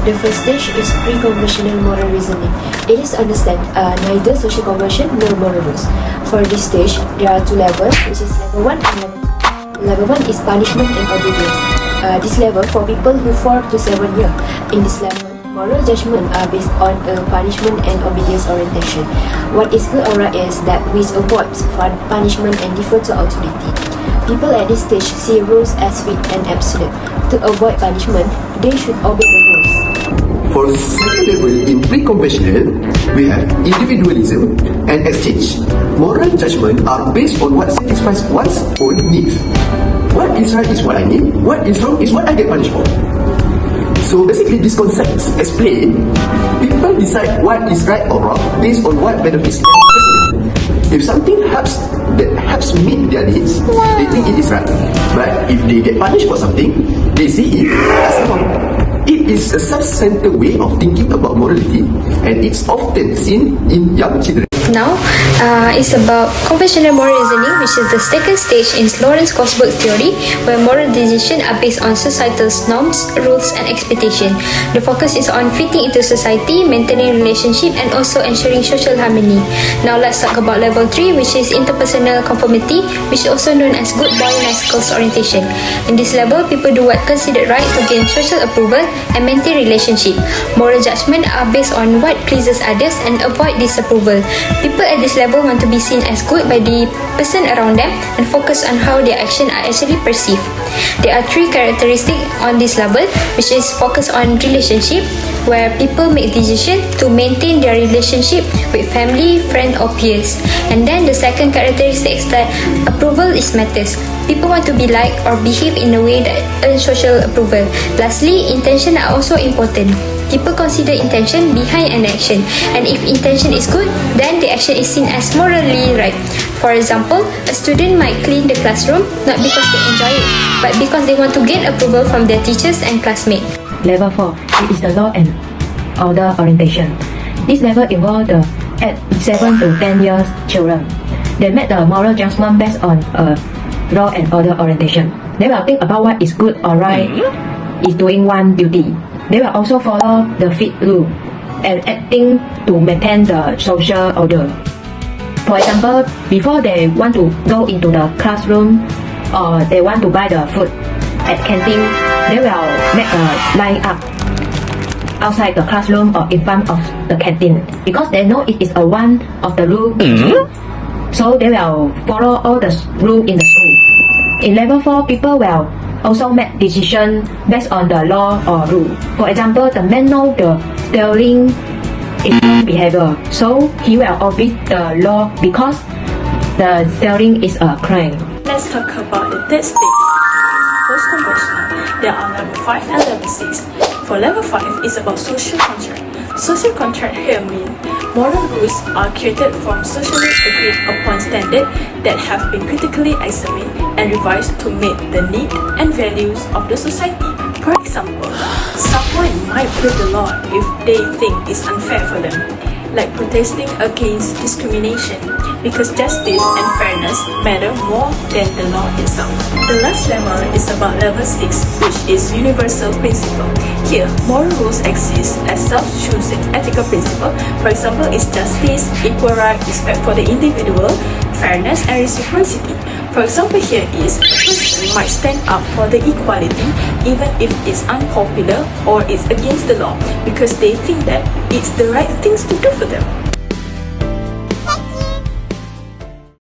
The first stage is pre-conversational moral reasoning. It is to understand neither social conversion nor moral rules. For this stage, there are two levels, which is level 1 and level 2. Level 1 is punishment and obedience. This level for people who 4 to 7 years. In this level, moral judgment are based on a punishment and obedience orientation. What is good or right is that which avoids punishment and defer to authority. People at this stage see rules as fixed and absolute. To avoid punishment, they should obey the rules. For second level in pre-conventional, we have individualism and exchange. Moral judgment are based on what satisfies one's own needs. What is right is what I need, what is wrong is what I get punished for. So basically these concepts explain people decide what is right or wrong based on what benefits them personally. If something helps meet their needs, they think it is right. But if they get punished for something, they see it as wrong. It is a self-centered way of thinking about morality, and it's often seen in young children. Now, it's about conventional moral reasoning, which is the second stage in Kohlberg theory, where moral decisions are based on societal norms, rules, and expectations. The focus is on fitting into society, maintaining relationship, and also ensuring social harmony. Now, let's talk about level 3, which is interpersonal conformity, which is also known as good boy, nice girls orientation. In this level, people do what considered right to gain social approval and maintain relationship. Moral judgment are based on what pleases others and avoid disapproval. People at this level want to be seen as good by the person around them and focus on how their actions are actually perceived. There are 3 characteristics on this level, which is focus on relationship, where people make decisions to maintain their relationship with family, friend, or peers. And then the second characteristic is that approval is matters. People want to be liked or behave in a way that earns social approval. Lastly, intention are also important. People consider intention behind an action, and if intention is good, then the action is seen as morally right. For example, a student might clean the classroom not because they enjoy it, but because they want to gain approval from their teachers and classmates. Level 4, it is the law and order orientation. This level involves the 7 to 10 years children. They make the moral judgment based on a law and order orientation. They will think about what is good or right, is doing one duty. They will also follow the fit rule and acting to maintain the social order. For example, before they want to go into the classroom or they want to buy the food at canteen, they will make a line up outside the classroom or in front of the canteen because they know it is a one of the rule. So they will follow all the rules in the school. In level 4, people will also make decisions based on the law or rule. For example, the man knows the stealing is wrong behavior, so he will obey the law because the stealing is a crime. Let's talk about the third stage, post-conversational. There are level 5 and level 6. For level 5, it's about social contract. Social contract here means moral rules are created from socially agreed upon standards that have been critically examined and revised to meet the needs and values of the society. For example, someone might break the law if they think it's unfair for them, like protesting against discrimination, because justice and fairness matter more than the law itself. The last level is about level 6, which is universal principle. Here, moral rules exist as self-choosing ethical principle. For example, is justice, equal right, respect for the individual, fairness, and reciprocity. For example, here is a person might stand up for the equality even if it's unpopular or it's against the law because they think that it's the right things to do for them.